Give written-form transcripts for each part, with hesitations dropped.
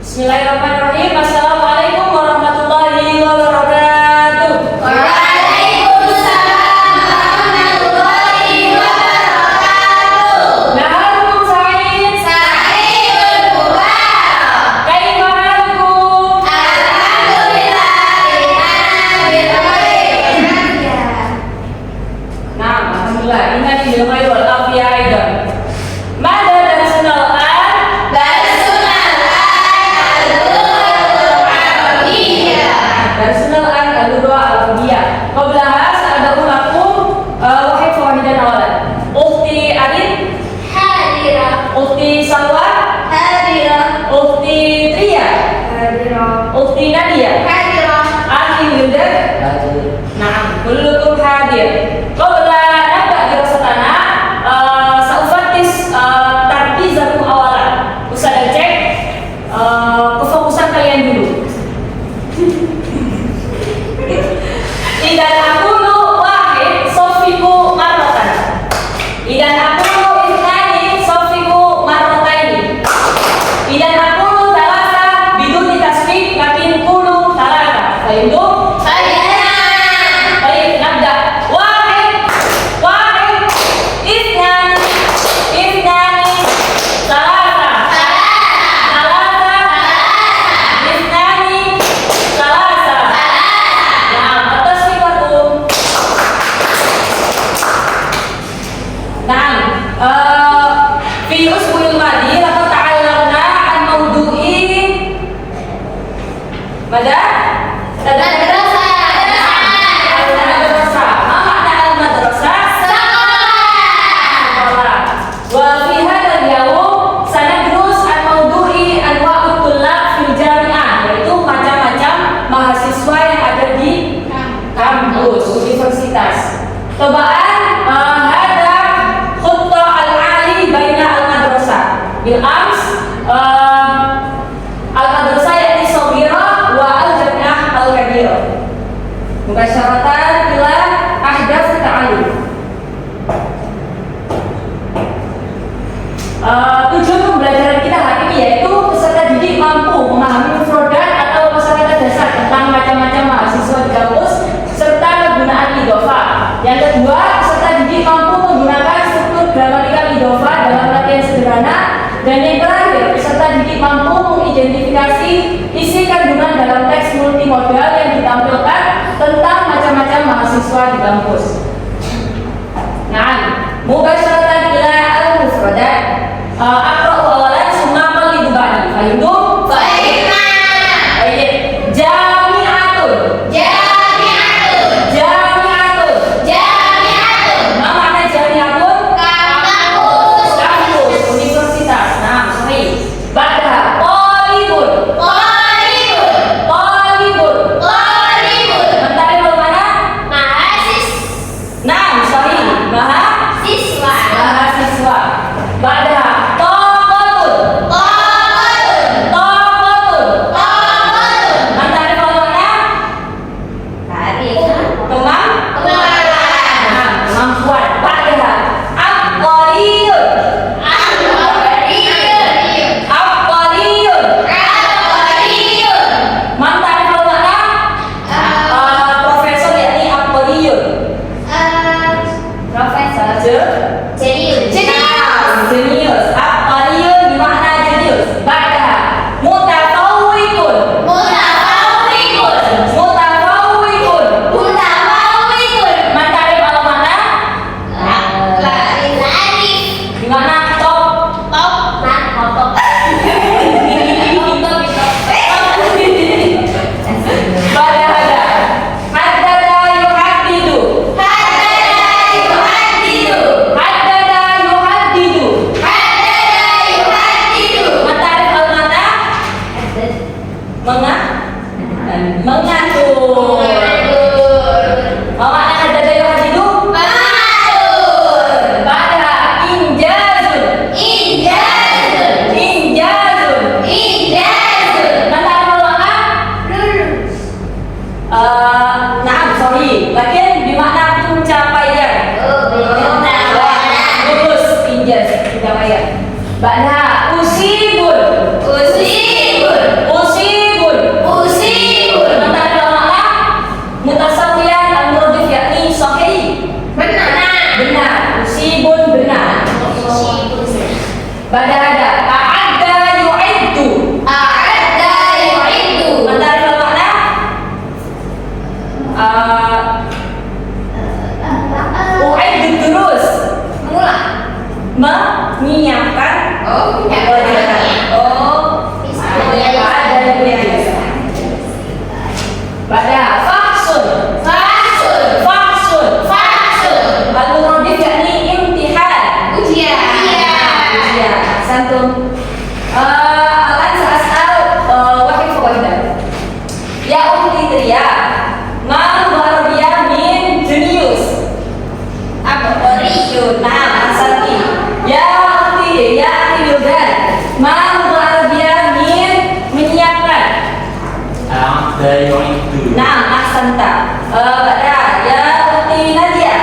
Bismillahirrahmanirrahim. Assalamualaikum warahmatullahi wabarakatuh. Waalaikumsalam warahmatullahi wabarakatuh. Naharukum Sa'id. Sa'idul Mubarak. Kaifa halukum? Alhamdulillah bil khair. Nah, alhamdulillah. Inna bil khair wal afiyah aidan. Mada darasna al-an? Darasuna al-lughatul arabiyyah. Darasna al-an al-lugha al-arabiyah. Qablaha sa'adakum wahid fawahidan awalan. Ukhti Arin, Hadirah. Ukhti Salwa, Hadirah. Ukhti Tria, Hadirah. Ukhti Nadia, Hadirah. Akhi Wildan. Nah, kullukum hadir. Qabla nabda dirasatana saufatis tarkizakum awalan. Usah cek kefokusan kalian dulu. Idan aqulu wahid sofiku marratan. Idan aqulu ithnani sofiku marrataini. Idan aqulu thalatha biduni tasfiq lakin qulu thalatha. Fahimtum? Baik, nabda. Wahid, ithnani, thalatha, ithnani, thalatha. Nah, at-tasfiqatu. Nah, fi usbu'il madi laqad ta'allamna an mawdu'i mada? Madrasah. Al-madrasah. Ma makna al-madrasah? Sekolah. Wa fi hadzal yawm sanadrus an mawdu'i anwa'ut tullab fil jami'ah, yaitu macam-macam mahasiswa yang ada di kampus universitas. Cobaan hadza khutta al-ali baina al-madrasah bil ams al-madrasah yakni shaghira wa al-jannah al-kabira. Mubasyaratan ila ahdaf ta'allum. Tujuan pembelajaran kita hari ini yaitu peserta didik mampu memahami mufradat atau kosakata dasar tentang macam-macam mahasiswa di kampus serta penggunaan idhofah. Yang kedua, peserta didik mampu menggunakan struktur gramatikal idhofah dalam latihan sederhana. Dan yang terakhir, peserta didik mampu mengidentifikasi isi kandungan dalam teks multimodal yang ditampilkan tentang macam-macam mahasiswa di kampus. Nah, mubasyaratan ila al-mufradat. Aqra'u awalan summa qalidu ba'di. Fahimtum? Baik. Jami'atun. Ma makna jami'atun? Kampus, universitas. Nah, sahih. Ba'da talibun. Mentari mana? Nah, sahih. Mahasiswa. Ba'da taqatun. Mentari mana? Kemampuan. Ba'da aqaliyun. Mentari mana? Profesor yakni aqaliyun. Jenius. Aqaliyun bermakna jenius. Ba'da mutafawwiqun. Mentari mana? Di mana top? Ba'da haddada yuhaddidu. Mentari mana? Mengatur. Makna haddada yuhaddidu? Ba'da injazun. Mentari mana? Nah, sorry. Lakin bermakna pencapaian. Lulus, injaz, pencapaian. Ba'da usibun. Usibun. Usibun. Usibun. Sementara kalau makna mutasawiyan al-mudhaf yakni sahih. Benar. Usibun benar. Badada. A'adda yu'iddu. A'adda yu'iddu. Sementara kalau makna u'iddu durus. Mula. Menyiapkan pelajaran. Ada lebih. Pada faksun. Al-mudhaf yakni imtihan. Ujian. Santum. Akan asal wahid fawaidah. Ya ukhti Tria, ma Arabiyah min jenius. Nah, asal ya ukhti Yudan, ma Arabiyah min menyiapkan. Nah, ahsanta. Pada ya ukhti Nadia,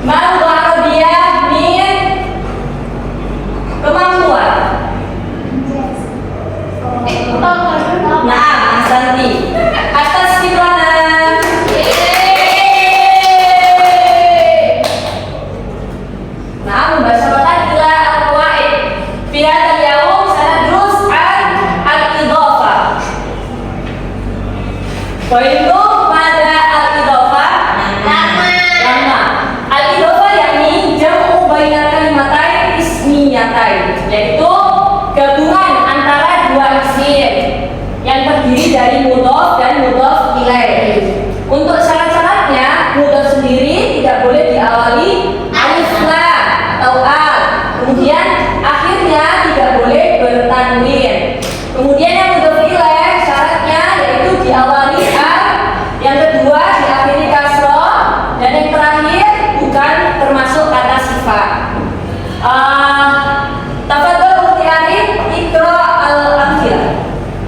ma Arabiyah min kemampuan. Nah, ahsanti. Atas kiplanan. Nah, mubasharatan ila al-qawaid. Fi hadzal yawm sanadrus al-idhafah. Pointu pada al-idhafah lama. Al-idhafah yakni jam'u baina kalimatain ismiyatain, yaitu gabungan antara dua isim yang terdiri dari mudhof dan mudhof ilaih. Untuk syarat-syaratnya, mudhof sendiri tidak boleh diawali alif lam atau al. Kemudian akhirnya tidak boleh bertanwin. Kemudian yang mudhof ilaih syaratnya yaitu diawali al, yang kedua diakhiri kasroh, dan yang terakhir bukan termasuk kata sifat. Tafadhol ukhti Arif, ikra al-amthila.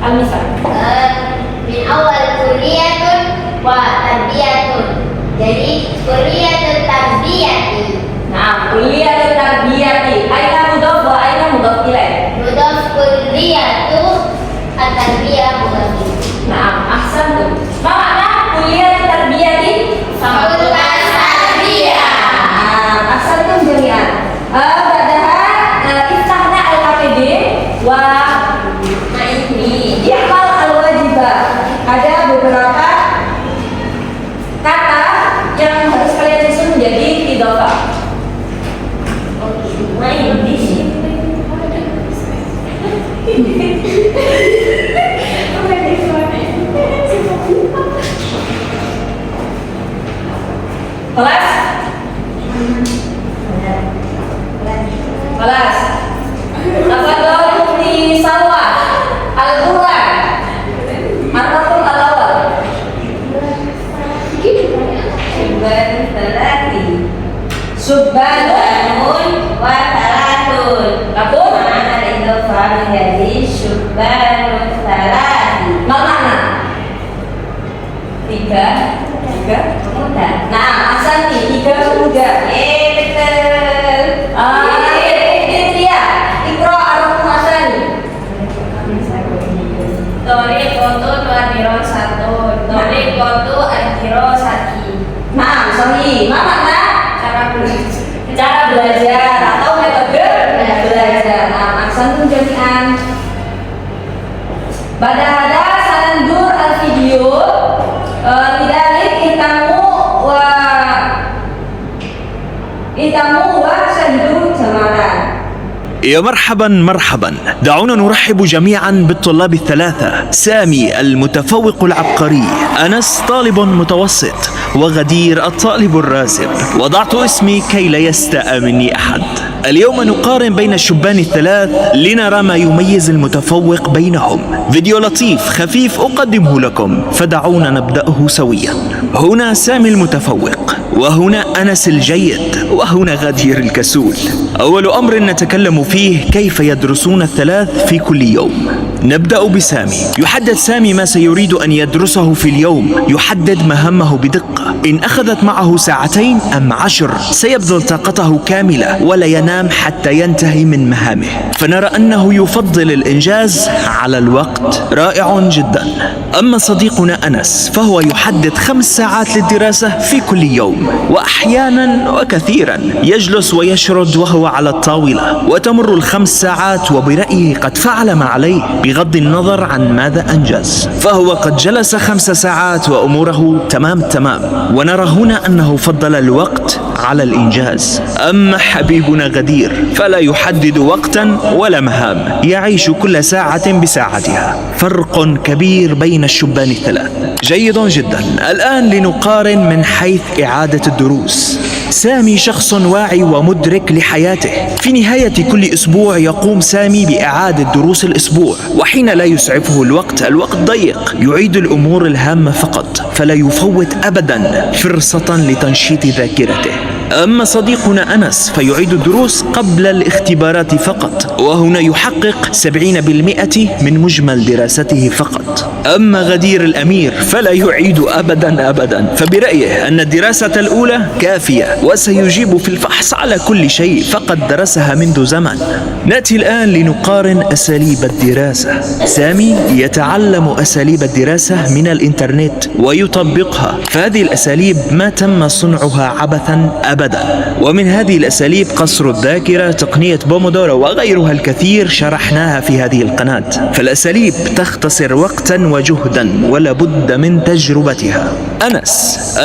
Al-misal. Min awal kulliyatun wa tarbiyatun. Jadi kulliyatun tarbiyati. Nah, kulliyatut tarbiyati. Aina mudhof wa aina mudhof ilaih. Mudhaf kulliyatu at-tarbiyah mudhaf. Nah, ahsantum. Ma makna kulliyatut tarbiyati? Fakultas tarbiyah. Nah, ahsantum jami'an. Badaha iftahna al-KPD wa ihmal al-wajibah. Ada beberapa kata yang harus kalian susun menjadi idhofah. Main di sini. Kelas? Kelas. Tafadhol ukhti Salwa. Al-Qur'an. Marratul al-awwal. Subhanun wa talatun. Takut? Mana idhofah menjadi subhanun talati. Makna tiga Muda. Nah, ahsanti, tiga pemuda. Betul. Tria, ikra ar-rukn asani. Tariqatun wa dirasatun. Tariqatu ad-dirasati. Nah, sahih. Ma makna? Cara belajar atau metode belajar. Nah, ahsantum jami'an. Badahada sanandur al-video. Lidalik ihtamu wa syahidu jamatan. يا مرحبا مرحبا، دعونا نرحب جميعا بالطلاب الثلاثة: سامي المتفوق العبقري، أنس طالب متوسط، وغدير الطالب الراسب. وضعت اسمي كي لا يستاء مني أحد. اليوم نقارن بين الشبان الثلاث لنرى ما يميز المتفوق بينهم. فيديو لطيف خفيف أقدمه لكم، فدعونا نبدأه سويا. هنا سامي المتفوق، وهنا أنس الجيد، وهنا غدير الكسول. أول أمر نتكلم فيه كيف يدرسون الثلاث في كل يوم. نبدأ بسامي. يحدد سامي ما سيريد أن يدرسه في اليوم، يحدد مهامه بدقة. إن أخذت معه ساعتين أم 10 سيبذل طاقته كاملة ولا ينام حتى ينتهي من مهامه، فنرى أنه يفضل الإنجاز على الوقت. رائع جدا. أما صديقنا أنس فهو يحدد 5 ساعات للدراسة في كل يوم، وأحيانا وكثيرا يجلس ويشرد وهو على الطاولة، وتمر ال5 ساعات وبرأيه قد فعل ما عليه بغض النظر عن ماذا أنجز، فهو قد جلس 5 ساعات وأموره تمام تمام. ونرى هنا أنه فضل الوقت على الإنجاز. أما حبيبنا غدير فلا يحدد وقتا ولا مهام، يعيش كل ساعة بساعتها. فرق كبير بين الشبان الثلاث. جيد جدا. الآن لنقارن من حيث إعادة الدروس. سامي شخص واعي ومدرك لحياته. في نهاية كل أسبوع يقوم سامي بإعادة دروس الأسبوع، وحين لا يسعفه الوقت ضيق، يعيد الأمور الهامة فقط، فلا يفوت أبدا فرصة لتنشيط ذاكرته. أما صديقنا أنس فيعيد الدروس قبل الاختبارات فقط، وهنا يحقق 70% من مجمل دراسته فقط. أما غدير الأمير فلا يعيد أبدا، فبرأيه أن الدراسة الأولى كافية، وسيجيب في الفحص على كل شيء فقد درسها منذ زمن. نأتي الآن لنقارن أساليب الدراسة. سامي يتعلم أساليب الدراسة من الإنترنت ويطبقها، فهذه الأساليب ما تم صنعها عبثا أبدا. ومن هذه الأساليب قصر الذاكرة، تقنية بومودورو وغيرها الكثير شرحناها في هذه القناة. فالأساليب تختصر وقتا وجهدا ولا بد من تجربتها.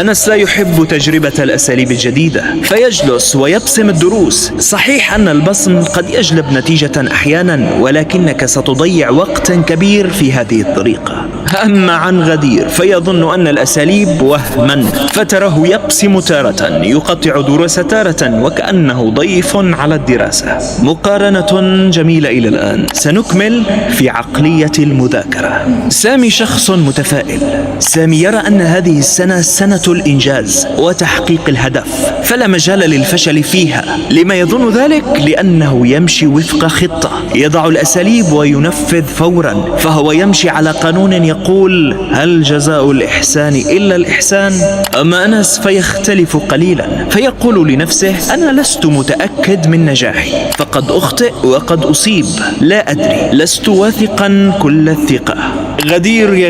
أنس لا يحب تجربة الأساليب الجديدة، فيجلس ويبصم الدروس. صحيح أن البصم قد يجلب نتيجة أحيانا، ولكنك ستضيع وقتا كبير في هذه الطريقة. أما عن غدير فيظن أن الأساليب وهما، فتراه يبصم تارة، يقطع دروس تارة، وكأنه ضيف على الدراسة. مقارنة جميلة إلى الآن. سنكمل في عقلية المذاكرة. سامي شخص متفائل. سامي يرى أن هذه السنة سنة الإنجاز وتحقيق الهدف، فلا مجال للفشل فيها. لما يظن ذلك؟ لأنه يمشي وفق خطة، يضع الأساليب وينفذ فورا، فهو يمشي على قانون يقول: هل جزاء الإحسان إلا الإحسان؟ أما أنس فيختلف قليلا، فيقول لنفسه: أنا لست متأكد من نجاحي، فقد أخطئ وقد أصيب، لا أدري، لست واثقا كل الثقة. غدير يا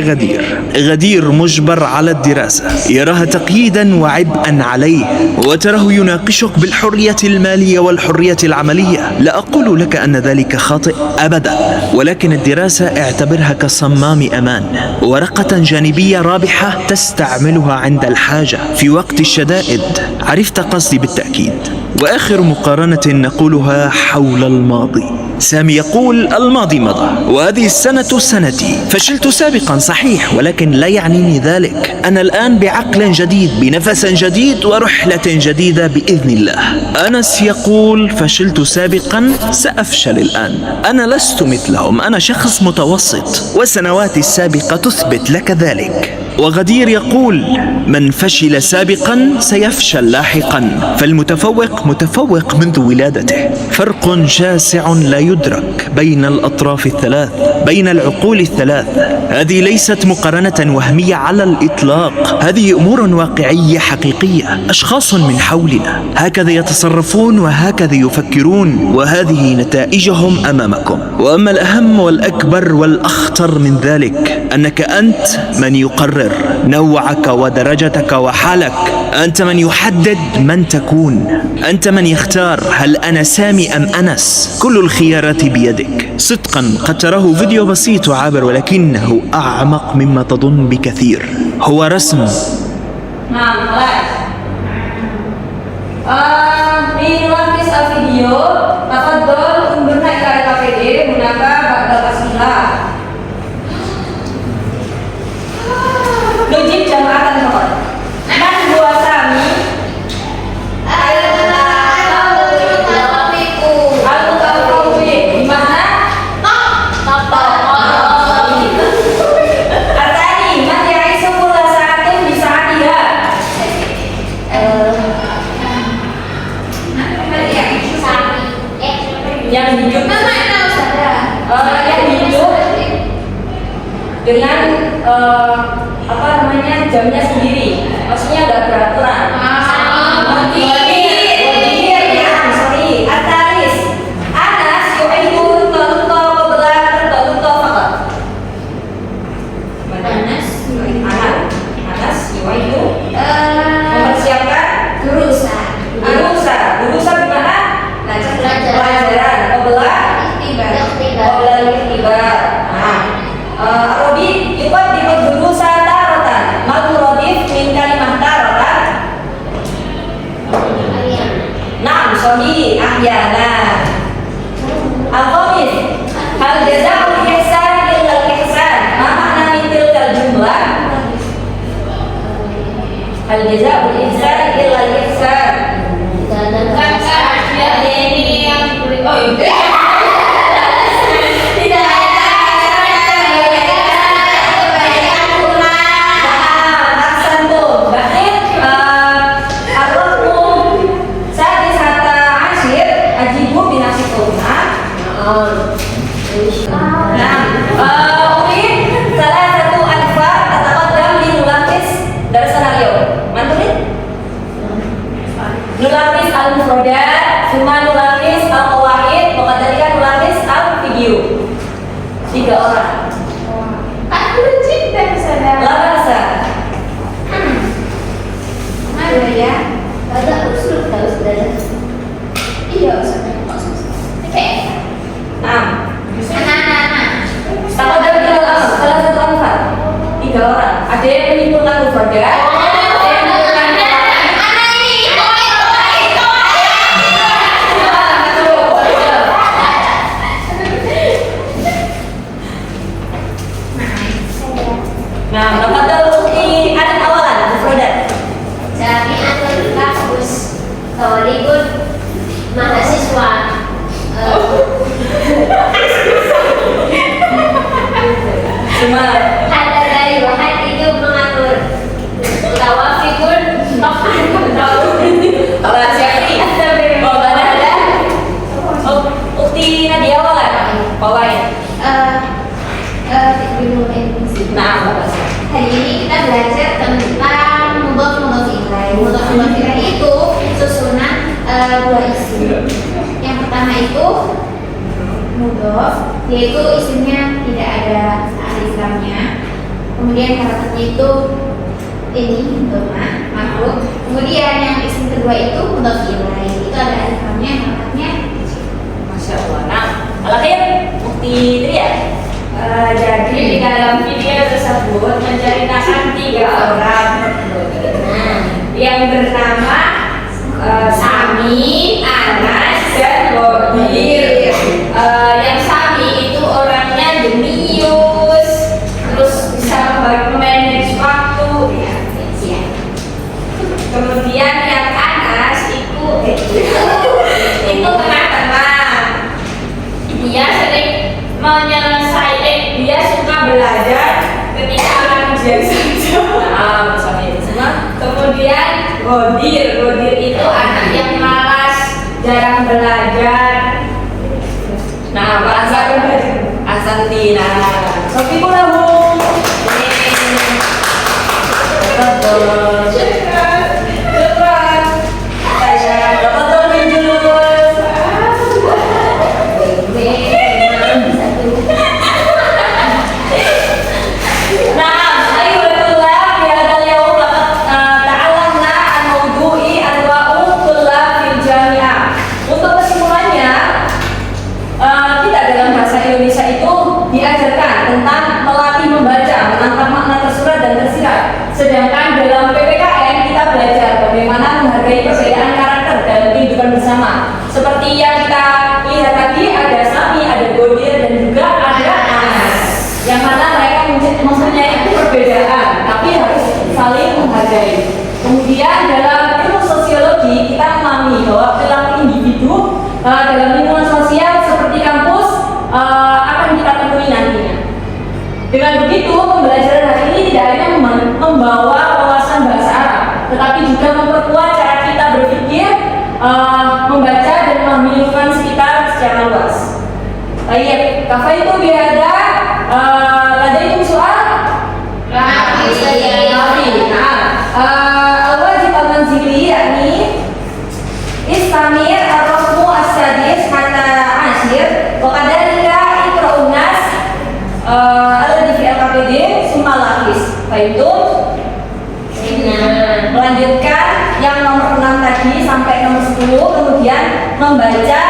غدير مجبر على الدراسة، يراها تقييدا وعبئا عليه، وتراه يناقشك بالحرية المالية والحرية العملية. لا أقول لك أن ذلك خاطئ أبدا، ولكن الدراسة اعتبرها كصمام أمان، ورقة جانبية رابحة تستعملها عند الحاجة في وقت الشدائد. عرفت قصدي بالتأكيد. وآخر مقارنة نقولها حول الماضي. سامي يقول: الماضي مضى، وهذه السنة سنتي. فشلت سابقا صحيح، ولكن لا يعنيني ذلك. أنا الآن بعقل جديد، بنفس جديد، ورحلة جديدة بإذن الله. أنس يقول: فشلت سابقا، سأفشل الآن. أنا لست مثلهم، أنا شخص متوسط، وسنواتي السابقة تثبت لك ذلك. وغدير يقول: من فشل سابقا سيفشل لاحقا، فالمتفوق متفوق منذ ولادته. فرق شاسع لا يدرك بين الأطراف الثلاث، بين العقول الثلاث. هذه ليست مقارنة وهمية على الإطلاق، هذه أمور واقعية حقيقية. أشخاص من حولنا هكذا يتصرفون وهكذا يفكرون، وهذه نتائجهم أمامكم. وأما الأهم والأكبر والأخطر من ذلك أنك أنت من يقرر نوعك ودرجتك وحالك. أنت من يحدد من تكون، أنت من يختار هل أنا سامي أم أنس. كل الخيارات بيدك. صدقا قد تراه فيديو بسيط وعابر، ولكنه أعمق مما تظن بكثير. هو رسم. Nah, kelas. Inilah kisah video. Tafadhol undur naik ke KPD gunakan bakal kasihlah. Nujib jamaatan mohon. Dan dua Sami. Artani, man ya'isu kulla sa'atin bi sa'atiha. yang hidup yang hidup dengan apa namanya jamnya sendiri, maksudnya nggak beraturan. Al-jazaa'ul ihsan illa al-ihsan. Ini yang nulafis al-mufradat, summa nulafis al-qawaid, wakadhalika nulafis al-video. 3 orang. aku cinta kesana. Labasa. Ada ya? Ada usul tahu sudah. Iya usul. Oke. Anak-anak. Takut dari salah satu anfal. 3 orang. Ada yang menyimpulkan mufradat. Nah, tafadhal di adat awalan mufradat. Jami'atul kampus Thalibun mahasiswa Cuma ada dari wahat itu mengatur tawafikun Allah siapa? Oh, ada. Oh, ukti Nadia awalan. Bawain. Nah, hari ini kita belajar tentang mudhaf ilaih. Mudhaf ilaih itu susunan 2 isim. Yang pertama itu mudhaf, yaitu isimnya tidak ada alif lamnya. Kemudian harakatnya itu ini dhamma makhluk. Kemudian yang isim kedua itu mudhaf ilaih, itu ada alif lamnya, harakatnya. Masya Allah. Nah, al-akhir ukti Tria. Jadi di dalam video tersebut menceritakan 3 orang yang bernama Sami, Anas, dan Godir. Yang Sami itu orangnya jenius, terus bisa manage waktu. Ya. Kemudian yang Anas itu tengah-tengah. Dia sering menyelesaikan, dia suka belajar ketika orang ujian saja. Nah, sampai semua. Kemudian Godir itu anak yang malas, jarang belajar. Nah, Pak Asanti. Nah, Sofi Pulahu. Betul. Sedangkan dalam PPKN kita belajar bagaimana menghargai perbedaan karakter dalam kehidupan bersama. Seperti yang kita lihat tadi, ada Sami, ada Godir, dan juga ada Anas. Yang mana mereka mempunyai perbedaan, tapi harus saling menghargai. Kemudian dalam ilmu sosiologi kita memahami bahwa perilaku individu dalam lingkungan sosial seperti kampus akan kita temui nantinya. Dengan begitu, pembelajaran hari ini tidak hanya membawa wawasan bahasa Arab, tetapi juga memperkuat cara kita berpikir, membaca dan memahami lingkungan sekitar secara luas. itu bihada ladaikum soal? Rafi. Rafi. Nah, al-wajib al-manzili yakni istamir ar-raqmu as-sadis hatta ashir wa kadhalika iqra'un nas alladhi fi al-KPD summa lafis. Fahimtum? Melanjutkan yang nomor 6 tadi sampai nomor 10, kemudian membaca